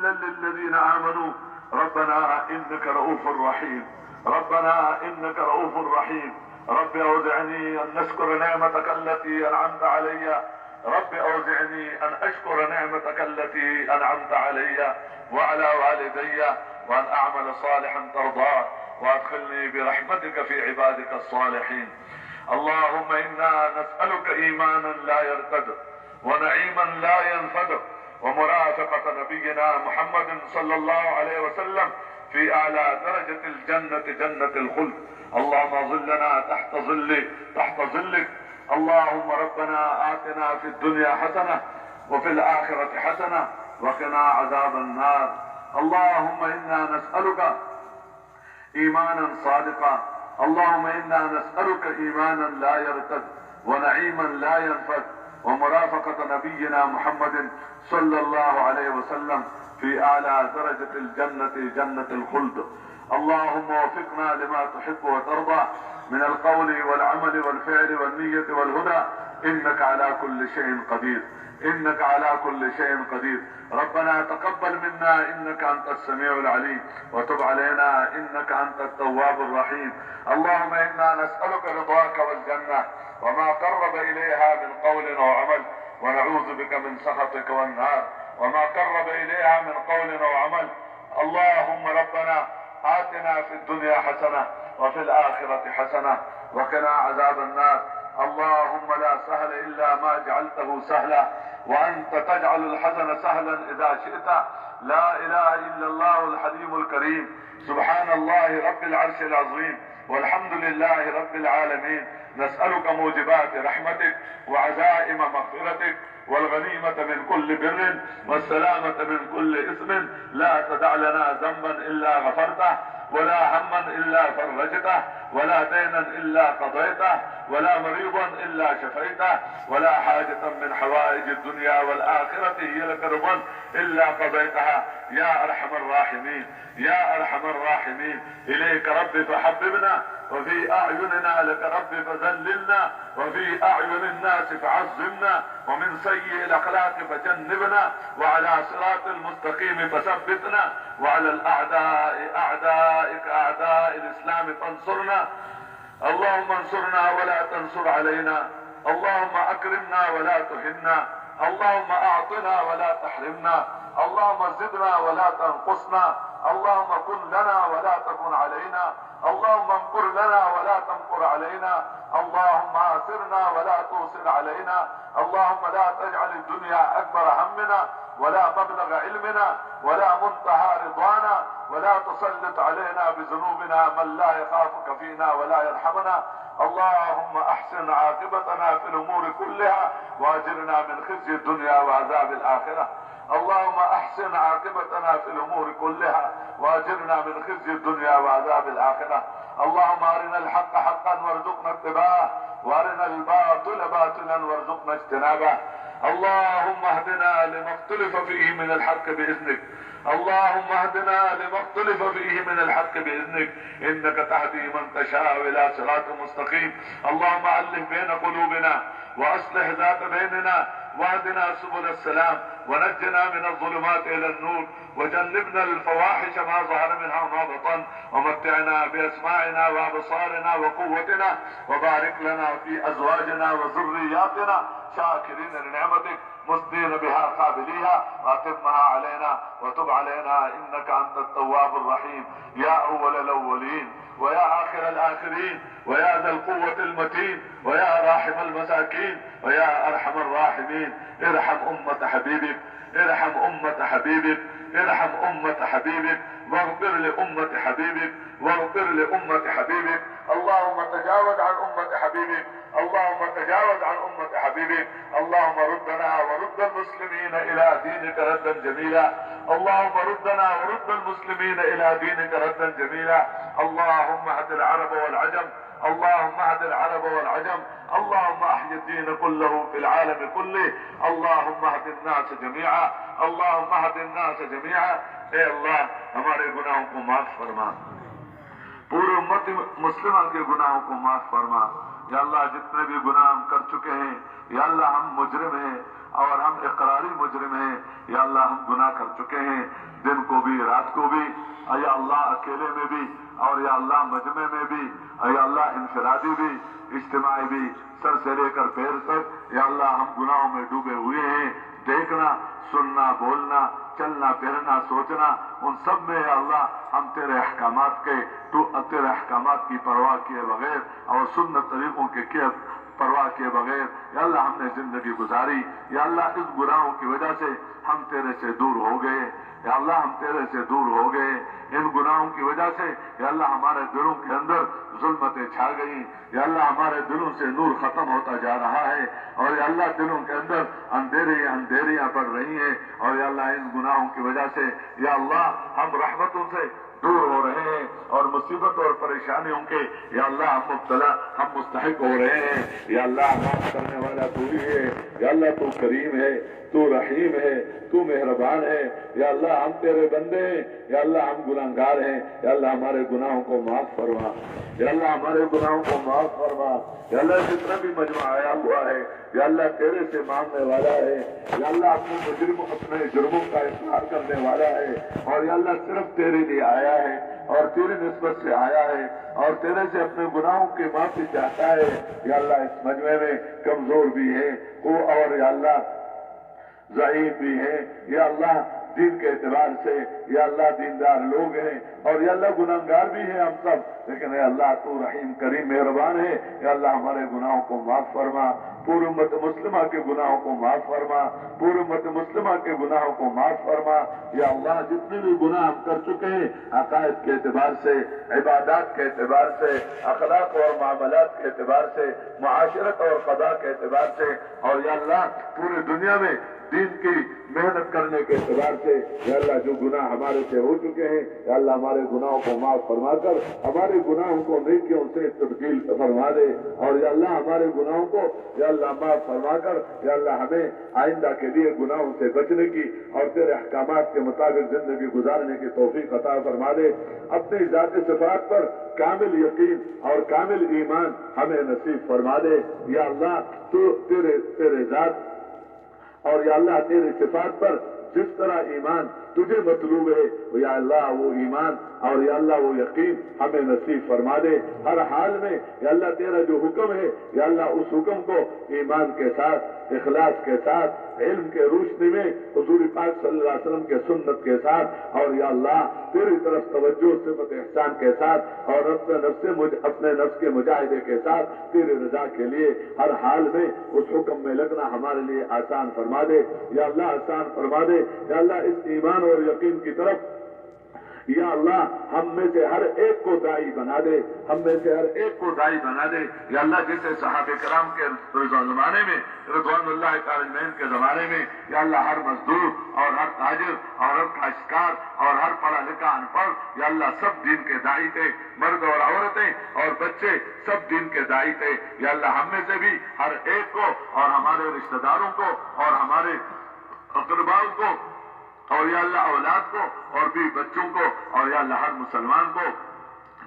إلا للذين آمنوا ربنا إنك رؤوف رحيم، ربنا إنك رؤوف رحيم. رب أوزعني أن نشكر نعمتك التي أنعمت علي، رب أوزعني أن أشكر نعمتك التي أنعمت علي وعلى والدي، وأن أعمل صالحا ترضاه، وأدخلني برحمتك في عبادك الصالحين. اللهم إنا نسألك إيمانا لا يرتد، ونعيما لا ينفد، ومرافقة نبينا محمد صلى الله عليه وسلم في أعلى درجة الجنة جنة الخلد. اللهم ظلنا تحت ظلك. اللهم ربنا آتنا في الدنيا حسنة وفي الآخرة حسنة وقنا عذاب النار. اللهم إنا نسألك إيمانا صادقا، اللهم إنا نسألك إيمانا لا يرتد، ونعيما لا ينفد، ومرافقة نبينا محمد صلى الله عليه وسلم في أعلى درجة الجنة جنة الخلد. اللهم وفقنا لما تحب وترضى من القول والعمل والفعل والنية والهدى، إنك على كل شيء قدير، إنك على كل شيء قدير. ربنا تقبل منا إنك أنت السميع العليم، وتب علينا إنك أنت التواب الرحيم. اللهم إنا نسألك رضاك والجنة وما قرب إليها من قول وعمل، ونعوذ بك من سخطك والنار وما قرب إليها من قول وعمل. اللهم ربنا آتنا في الدنيا حسنة وفي الآخرة حسنة وقنا عذاب النار. اللهم لا سهل إلا ما جعلته سهلا، وأنت تجعل الحزن سهلا إذا شئت. لا إله إلا الله الحليم الكريم. سبحان الله رب العرش العظيم، والحمد لله رب العالمين. نسألك موجبات رحمتك وعزائم مغفرتك والغنيمة من كل بر والسلامة من كل إثم. لا تدع لنا ذنبا إلا غفرته، ولا هما إلا فرجته، ولا دينا إلا قضيته، ولا مريضا إلا شفيته، ولا حاجة من حوائج الدنيا والآخرة هي لك رضا إلا قضيتها يا أرحم الراحمين، يا أرحم الراحمين. إليك رب فحببنا، وفي أعيننا لك رب فذللنا، وفي أعين الناس فعظمنا، ومن سيء الأخلاق فجنبنا، وعلى صراط المستقيم فثبتنا، وعلى الأعداء أعدائك أعداء الإسلام فانصرنا. اللهم انصرنا ولا تنصر علينا، اللهم أكرمنا ولا تهنا، اللهم أعطنا ولا تحرمنا، اللهم زدنا ولا تنقصنا، اللهم كن لنا ولا تكن علينا، اللهم امكر لنا ولا تمكر علينا، اللهم آثرنا ولا تؤثر علينا، اللهم لا تجعل الدنيا أكبر همنا ولا مبلغ علمنا ولا منتهى رضانا، ولا تسلط علينا بذنوبنا من لا يخافك فينا ولا يرحمنا. اللهم احسن عاقبتنا في الامور كلها، واجرنا من خزي الدنيا وعذاب الاخره. اللهم احسن عاقبتنا في الامور كلها، واجرنا من خزي الدنيا وعذاب الاخره. اللهم ارنا الحق حقا وارزقنا اتباعه، وارنا الباطل باطلا وارزقنا اجتنابه. اللهم اهدنا لما اختلف فيه من الحق باذنك، اللهم اهدنا لما اختلف فيه من الحق باذنك، انك تهدي من تشاء الى صراط مستقيم. اللهم الف بين قلوبنا واصلح ذات بيننا، واهدنا سبل السلام، ونجنا من الظلمات الى النور، وجنبنا الفواحش ما ظهر منها وما بطن، ومتعنا باسماعنا وابصارنا وقوتنا، وبارك لنا في ازواجنا وذرياتنا، شاكرين لنعمتك مثنين بها قابليها، واتمها علينا وتب علينا انك انت التواب الرحيم. يا اول الاولين ويا اخر الاخرين ويا ذا القوة المتين ويا راحم المساكين ويا ارحم الراحمين، ارحم امة حبيبك، ارحم امة حبيبك، ارحم امة حبيبك، واغفر لامة حبيبك، واغفر لامة حبيبك. اللهم تجاوز عن امة حبيبك، اللهم تجاوز عن امة حبيبك. اللهم ردنا ورد المسلمين الى دينك ردا جميلا، اللهم ردنا ورد المسلمين الى دينك ردا جميلا. اللهم اهد العرب والعجم، اللهم اهد العرب والعجم، اللهم احيي الدين كله في العالم كله. اللهم اهد الناس جميعا، اللهم اهد الناس جميعا. اے اللہ ہمارے گناہوں کو معاف فرما، پورے امت مسلمہ کے گناہوں کو معاف فرما. یا اللہ جتنے بھی گناہ ہم کر چکے ہیں، یا اللہ ہم مجرم ہیں، اور ہم اقراری مجرم ہیں یا اللہ ہم گناہ کر چکے ہیں دن کو بھی رات کو بھی یا اللہ اکیلے میں بھی اور یا اللہ مجمع میں بھی یا اللہ انفرادی بھی اجتماعی بھی سر سے لے کر پیر تک یا اللہ ہم گناہوں میں ڈوبے ہوئے ہیں دیکھنا سننا بولنا چلنا پھرنا سوچنا ان سب میں یا اللہ ہم تیرے احکامات تیرے احکامات کی پرواہ کیے بغیر اور سنت طریقوں کے پرواہ کیے بغیر یا اللہ ہم نے زندگی گزاری یا اللہ اس گناہوں کی وجہ سے ہم تیرے سے دور ہو گئے یا اللہ ہم تیرے سے دور ہو گئے ان گناہوں کی وجہ سے یا اللہ ہمارے دلوں کے اندر ظلمتیں چھا گئی یا اللہ ہمارے دلوں سے نور ختم ہوتا جا رہا ہے اور یا اللہ دلوں کے اندر اندھیریاں پڑ رہی ہیں اور یا اللہ ان گناہوں کی وجہ سے یا اللہ ہم رحمتوں سے دور ہو رہے ہیں اور مصیبت اور پریشانیوں کے یا اللہ ہم مبتلا ہم مستحق ہو رہے ہیں یا اللہ معاف کرنے والا تو ہی ہے یا اللہ تو کریم ہے تو رحیم ہے تو مہربان ہے یا اللہ ہم تیرے بندے ہیں یا اللہ ہم گناہگار ہیں یا اللہ ہمارے گناہوں کو معاف فرما یا اللہ ہمارے گناہوں کو معاف فرما یا اللہ جتنا بھی مجمع آیا ہوا ہے یا اللہ تیرے سے مانگنے والا ہے یا اللہ اپنے جرموں کا اقرار کرنے والا ہے اور یا اللہ صرف تیرے لیے آیا ہے اور تیرے نسبت سے آیا ہے اور تیرے سے اپنے گناہوں کی معافی چاہتا ہے یا اللہ اس مجمع میں کمزور بھی ہے وہ اور یا اللہ ضعیف بھی ہے یا اللہ دین کے اعتبار سے یا اللہ دیندار لوگ ہیں اور یا اللہ گناہگار بھی ہیں ہم سب لیکن اے اللہ تو رحیم کریم مہربان ہے یا اللہ ہمارے گناہوں کو معاف فرما پوری امت مسلمہ کے گناہوں کو معاف فرما پوری امت مسلمہ کے گناہوں کو معاف فرما یا اللہ جتنے بھی گناہ ہم کر چکے ہیں عقائد کے اعتبار سے عبادات کے اعتبار سے اخلاق اور معاملات کے اعتبار سے معاشرت اور قضاء کے اعتبار سے اور یا اللہ پوری دنیا میں دین کی محنت کرنے کے اعتبار سے یا اللہ جو گناہ ہمارے سے ہو چکے ہیں یا اللہ ہمارے گناہوں کو معاف فرما کر ہمارے گناہوں کو نیکیوں سے تبدیل فرما دے اور یا اللہ ہمارے گناہوں کو یا اللہ معاف فرما کر یا اللہ ہمیں آئندہ کے لیے گناہوں سے بچنے کی اور تیرے احکامات کے مطابق زندگی گزارنے کی توفیق عطا فرما دے اپنی ذات صفات پر کامل یقین اور کامل ایمان ہمیں نصیب فرما دے یا اللہ تو تیرے ذات اور یا اللہ تیرے صفات پر جس طرح ایمان تجھے مطلوب ہے یا اللہ وہ ایمان اور یا اللہ وہ یقین ہمیں نصیب فرما دے ہر حال میں یا اللہ تیرا جو حکم ہے یا اللہ اس حکم کو ایمان کے ساتھ اخلاص کے ساتھ علم کے روشنی میں حضور پاک صلی اللہ علیہ وسلم کے سنت کے ساتھ اور یا اللہ تیری طرف توجہ صفت احسان کے ساتھ اور اپنے نفس کے مجاہدے کے ساتھ تیری رضا کے لیے ہر حال میں اس حکم میں لگنا ہمارے لیے آسان فرما دے یا اللہ آسان فرما دے یا اللہ اس ایمان اور یقین کی طرف یا اللہ ہم میں سے ہر ایک کو داعی بنا دے ہم میں سے ہر ایک کو داعی بنا دے یا اللہ جیسے صحابہ کرام کے زمانے میں رضوان اللہ تعالی کے زمانے میں یا اللہ ہر مزدور اور ہر تاجر اور ہر کاشتکار اور ہر پڑھا لکھا ان پڑھ یا اللہ سب دین کے داعی تھے مرد اور عورتیں اور بچے سب دین کے داعی تھے یا اللہ ہم میں سے بھی ہر ایک کو اور ہمارے رشتہ داروں کو اور ہمارے اقرباؤں کو اور یا اللہ اولاد کو اور بھی بچوں کو اور یا اللہ ہر مسلمان کو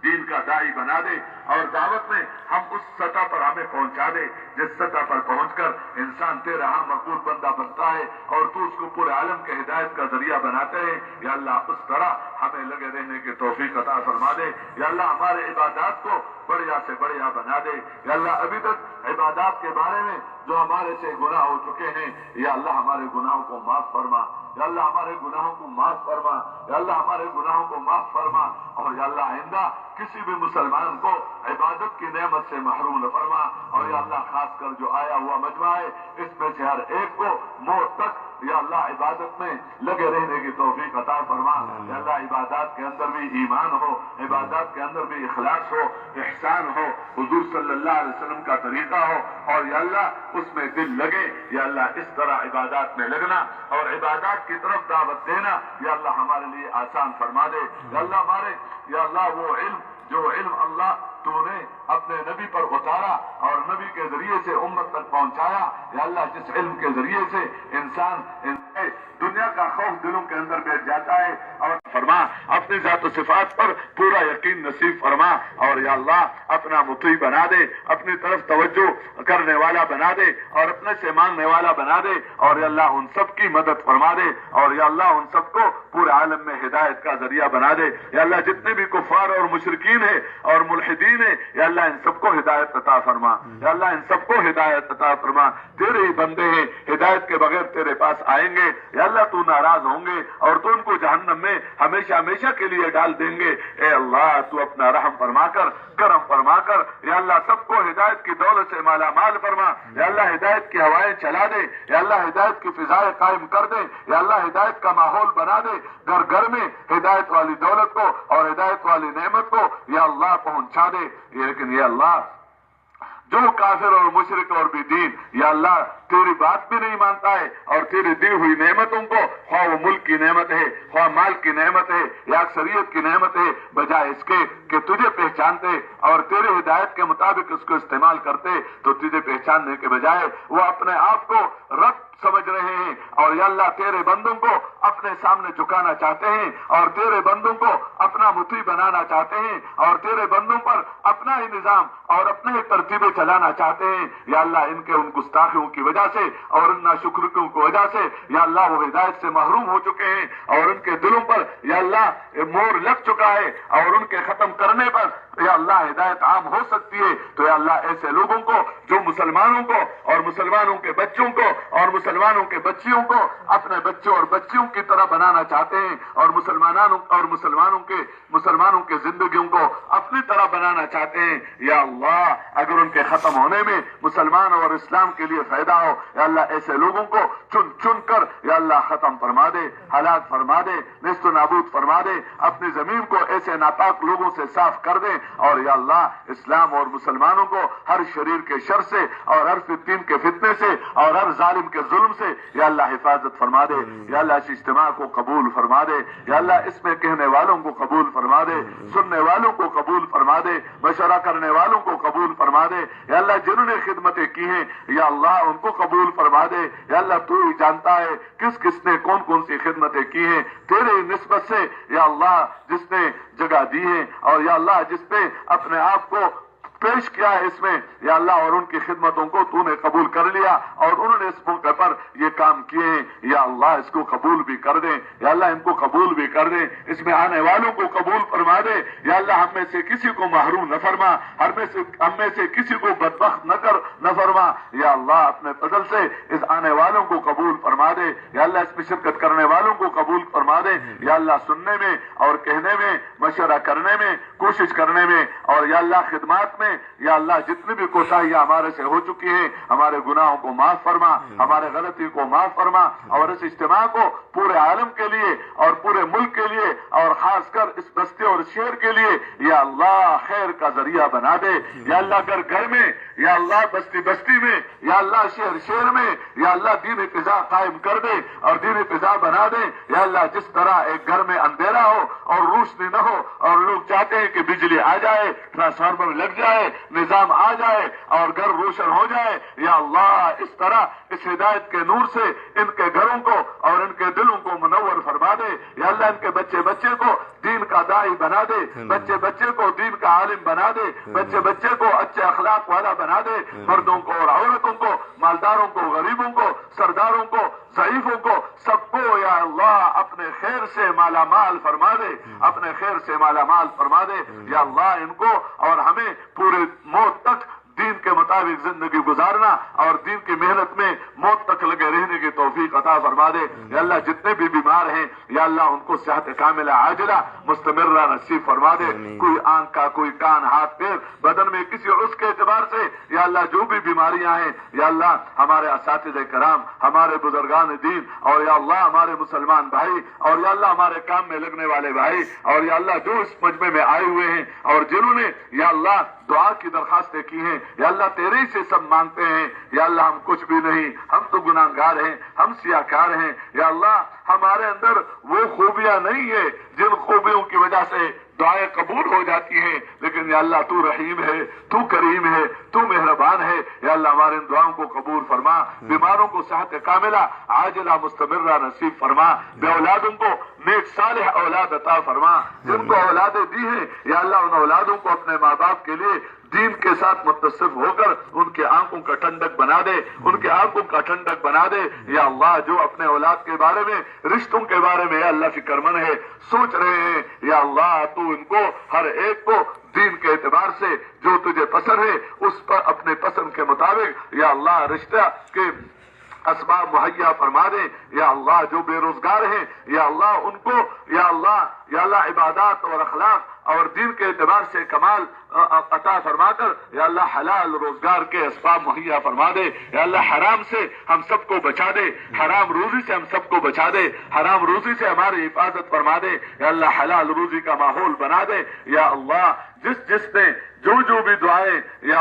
دین کا داعی بنا دے اور دعوت میں ہم اس سطح پر ہمیں پہنچا دے جس سطح پر پہنچ کر انسان تیرا مقبول بندہ بنتا ہے اور تو اس کو پورے عالم کے ہدایت کا ذریعہ بناتے ہیں یا اللہ اس طرح ہمیں لگے رہنے کی توفیق عطا فرما دے یا اللہ ہمارے عبادات کو بڑھیا سے بڑھیا بنا دے یا اللہ ابھی تک عبادات کے بارے میں جو ہمارے سے گناہ ہو چکے ہیں یا اللہ ہمارے گناہوں کو معاف فرما یا اللہ ہمارے گناہوں کو معاف فرما یا اللہ ہمارے گناہوں کو معاف فرما اور یا اللہ آئندہ کسی بھی مسلمان کو عبادت کی نعمت سے محروم نہ فرما اور یا اللہ خاص کر جو آیا ہوا مجمع ہے اس میں سے ہر ایک کو موت تک یا اللہ عبادت میں لگے رہنے کی توفیق عطا فرما یا اللہ عبادات کے اندر بھی ایمان ہو عبادات کے اندر بھی اخلاص ہو احسان ہو حضور صلی اللہ علیہ وسلم کا طریقہ ہو اور یا اللہ اس میں دل لگے یا اللہ اس طرح عبادات میں لگنا اور عبادات کی طرف دعوت دینا یا اللہ ہمارے لیے آسان فرما دے یا اللہ یا اللہ وہ علم جو علم اللہ تو نے اپنے نبی پر اتارا اور نبی کے ذریعے سے امت تک پہنچایا یا اللہ جس علم کے ذریعے سے انسان دنیا کا خوف دلوں کے اندر بیٹھ جاتا ہے اور فرما اپنے اپنی ذات و صفات پر پورا یقین نصیب فرما، اور یا اللہ اپنا مطیع بنا دے، اپنی طرف توجہ کرنے والا بنا دے، اور اپنے سے مانگنے والا بنا دے، اور یا اللہ ان سب کی مدد فرما دے، اور یا اللہ ان سب کو پورے عالم میں ہدایت کا ذریعہ بنا دے۔ یا اللہ جتنے بھی کفار اور مشرکین ہیں اور ملحدین ہیں، یا اللہ ان سب کو ہدایت عطا فرما، یا اللہ ان سب کو ہدایت عطا فرما۔ تیرے ہی بندے ہیں، ہدایت کے بغیر تیرے پاس آئیں گے، یا اللہ تو ناراض ہوں گے اور تو ان کو جہنم میں ہمیشہ ہمیشہ کے لیے ڈال دیں گے۔ اے اللہ تو اپنا رحم فرما کر، کرم فرما کر، یا اللہ سب کو ہدایت کی دولت سے مالا مال فرما، یا اللہ ہدایت کی ہوائیں چلا دے، یا اللہ ہدایت کی فضائیں قائم کر دے، یا اللہ ہدایت کا ماحول بنا دے، گھر گھر میں ہدایت والی دولت کو اور ہدایت والی نعمت کو یا اللہ پہنچا دے۔ لیکن یا اللہ جو کافر اور مشرک اور بے دین یا اللہ تیری بات بھی نہیں مانتا ہے اور تیری دی ہوئی نعمتوں کو، خواہ وہ ملک کی نعمت ہے، خواہ مال کی نعمت ہے یا اکثریت کی نعمت ہے، بجائے اس کے کہ تجھے پہچانتے اور تیرے ہدایت کے مطابق اس کو استعمال کرتے، تو تجھے پہچاننے کے بجائے وہ اپنے آپ کو رب سمجھ رہے ہیں، اور یا اللہ تیرے بندوں کو اپنے سامنے جھکانا چاہتے ہیں اور تیرے بندوں کو اپنا مطیع بنانا چاہتے ہیں اور تیرے بندوں پر اپنا ہی نظام اور اپنے ہی ترتیبیں چلانا چاہتے ہیں۔ یا اللہ ان کے ان گستاخیوں کی وجہ سے اور ان ناشکریوں کی وجہ سے یا اللہ وہ ہدایت سے محروم ہو چکے ہیں، اور ان کے دلوں پر یا اللہ مور لگ چکا ہے، اور ان کے ختم کرنے پر یا اللہ ہدایت عام ہو سکتی ہے۔ تو یا اللہ ایسے لوگوں کو جو مسلمانوں کو اور مسلمانوں کے بچوں کو اور مسلمانوں کے بچیوں کو اپنے بچوں اور بچیوں کی طرح بنانا چاہتے ہیں، اور مسلمانوں کے زندگیوں کو اپنی طرح بنانا چاہتے ہیں، یا اللہ اگر ان کے ختم ہونے میں مسلمان اور اسلام کے لیے فائدہ ہو، یا اللہ ایسے لوگوں کو چن چن کر یا اللہ ختم فرما دے، ہلاک فرما دے، نیست و نابود فرما دے، اپنی زمین کو ایسے ناپاک لوگوں سے صاف کر دے، اور یا اللہ اسلام اور مسلمانوں کو ہر شریر کے شر سے اور ہر فتنہ کے فتنے سے اور ہر ظالم کے ظلم سے یا اللہ حفاظت فرما دے۔ یا اللہ اس اجتماع کو قبول فرما دے، یا اللہ اس میں کہنے والوں کو قبول فرما دے، سننے والوں کو قبول فرما دے، مشورہ کرنے والوں کو قبول فرما دے، یا اللہ جنہوں نے خدمتیں کی ہیں یا اللہ ان کو قبول فرما دے۔ یا اللہ تو ہی جانتا ہے کس کس نے کون کون سی خدمتیں کی ہیں تیرے نسبت سے، یا اللہ جس نے جگہ دی ہے اور یا اللہ جس نے اپنے آپ کو پیش کیا ہے اس میں یا اللہ، اور ان کی خدمتوں کو تو نے قبول کر لیا اور انہوں نے اس موقع پر یہ کام کیے ہیں، یا اللہ اس کو قبول بھی کر دیں، یا اللہ ان کو قبول بھی کر دیں، اس میں آنے والوں کو قبول فرما دے، یا اللہ ہم میں سے کسی کو محروم نہ فرما، ہم میں سے کسی کو بدبخت نہ فرما، یا اللہ اپنے فضل سے اس آنے والوں کو قبول فرما دے، یا اللہ اس میں شرکت کرنے والوں کو قبول فرما دے، یا اللہ سننے میں اور کہنے میں، مشورہ کرنے میں، کوشش کرنے میں، اور یا اللہ خدمات میں، یا اللہ جتنی بھی کوتاہیاں ہمارے سے ہو چکی ہیں ہمارے گناہوں کو معاف فرما، ہمارے غلطی کو معاف فرما، اور اس اجتماع کو پورے عالم کے لیے اور پورے ملک کے لیے اور خاص کر اس بستی اور شہر کے لیے یا اللہ خیر کا ذریعہ بنا دے، یا اللہ گھر گھر میں، یا اللہ بستی بستی میں، یا اللہ شہر شہر میں، یا اللہ دین فضا قائم کر دے اور دین فضا بنا دے، یا اللہ جس طرح ایک گھر میں اندھیرا ہو اور روشنی نہ ہو اور لوگ چاہتے ہیں کہ بجلی آ جائے، ٹرانسفارمر لگ جائے، نظام آ جائے اور گھر روشن ہو جائے، یا اللہ اس طرح اس ہدایت کے نور سے ان کے گھروں کو اور ان کے دلوں کو منور فرما دے، یا اللہ ان کے بچے کو دین کا داعی بنا دے، بچے کو دین کا عالم بنا دے، بچے کو اچھے اخلاق والا بنا دے، مردوں کو اور عورتوں کو، مالداروں کو، غریبوں کو، سرداروں کو، ضعیفوں کو، سب کو یا اللہ اپنے خیر سے مالا مال فرما دے، اپنے خیر سے مالا مال فرما دے، یا اللہ ان کو اور ہمیں پورے موت تک دین کے مطابق زندگی گزارنا اور دین کی محنت میں موت تک لگے رہنے کی توفیق عطا فرما دے، یا اللہ جتنے بھی بیمار ہیں یا اللہ ان کو صحت کاملہ عاجلہ مستمرہ نصیب فرما دے، کوئی آنکھ کا، کوئی کان، ہاتھ، پیر، بدن میں کسی عضو کے اعتبار سے یا اللہ جو بھی بیماریاں ہیں یا اللہ ہمارے اساتذہ کرام، ہمارے بزرگان دین اور یا اللہ ہمارے مسلمان بھائی اور یا اللہ ہمارے کام میں لگنے والے بھائی اور یا اللہ جو اس مجمع میں آئے ہوئے ہیں اور جنہوں نے یا اللہ دعا کی درخواستیں کی ہیں یا اللہ تیرے ہی سے سب مانگتے ہیں، یا اللہ ہم کچھ بھی نہیں، ہم تو گناہگار ہیں، ہم سیاہکار ہیں، یا اللہ ہمارے اندر وہ خوبیاں نہیں ہے جن خوبیوں کی وجہ سے دعائیں قبول ہو جاتی ہیں، لیکن یا اللہ تو رحیم ہے، تو کریم ہے، تو مہربان ہے، یا اللہ ہمارے ان دعاؤں کو قبول فرما، بیماروں کو صحت کاملہ عاجلہ مستمرہ نصیب فرما، بے اولادوں کو نیک صالح اولاد عطا فرما، جن کو اولادیں دی ہیں یا اللہ ان اولادوں کو اپنے ماں باپ کے لیے دین کے ساتھ متصف ہو کر ان کے آنکھوں کا ٹھنڈک بنا دے، ان کے آنکھوں کا ٹھنڈک بنا دے یا اللہ۔ جو اپنے اولاد کے بارے میں، رشتوں کے بارے میں یا اللہ فکر مند ہے، سوچ رہے ہیں یا اللہ تو ان کو ہر ایک کو دین کے اعتبار سے جو تجھے پسند ہے اس پر اپنے پسند کے مطابق یا اللہ رشتہ کے اسباب مہیا فرما دے یا اللہ۔ جو بے روزگار ہیں یا اللہ ان کو یا اللہ عبادات اور اخلاق اور دین کے اعتبار سے کمال عطا فرما کر یا اللہ حلال روزگار کے اسباب مہیا فرما دے یا اللہ۔ حرام سے ہم سب کو بچا دے، حرام روزی سے ہم سب کو بچا دے، حرام روزی سے ہماری حفاظت فرما دے یا اللہ۔ حلال روزی کا ماحول بنا دے یا اللہ۔ جس نے جو بھی دعائیں یا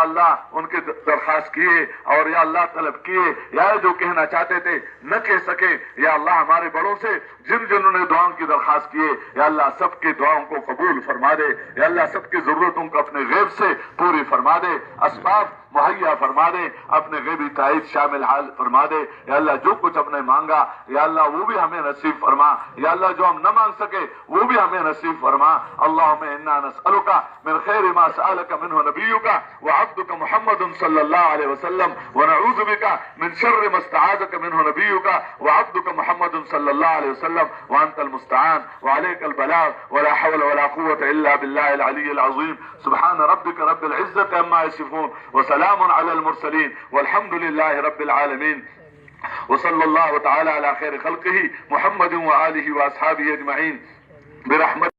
اللہ ان کے درخواست کیے اور یا اللہ طلب کیے یا جو کہنا چاہتے تھے نہ کہہ سکے یا اللہ، ہمارے بڑوں سے جنہوں نے دعاؤں کی درخواست کیے یا اللہ سب کی دعاؤں کو قبول فرما دے یا اللہ۔ سب کی ضرورتوں کو اپنے غیب سے پوری فرما دے، اسباب مہیا فرما دے، اپنے غیبی تائید شامل حال فرما دے یا اللہ۔ جو کچھ ہم نے مانگا یا اللہ وہ بھی ہمیں نصیب فرما یا اللہ، جو ہم نہ مانگ سکے وہ بھی ہمیں نصیب فرما۔ اللہم انا نسألک من خیر ما سألک منہ نبیک وعبدک محمد صلی اللہ علیہ وسلم ونعوذ بک من شر ما استعاذک منہ نبیک وعبدک محمد صلی اللہ علیہ وسلم وانت المستعان وعلیک البلاغ ولا حول ولا قوة الا باللہ العلی العظیم۔ سبحان ربک رب العزة عما یصفون وسلام على المرسلين والحمد لله رب العالمين وصلى الله تعالى على خير خلقه محمد وآله وأصحابه أجمعين برحمته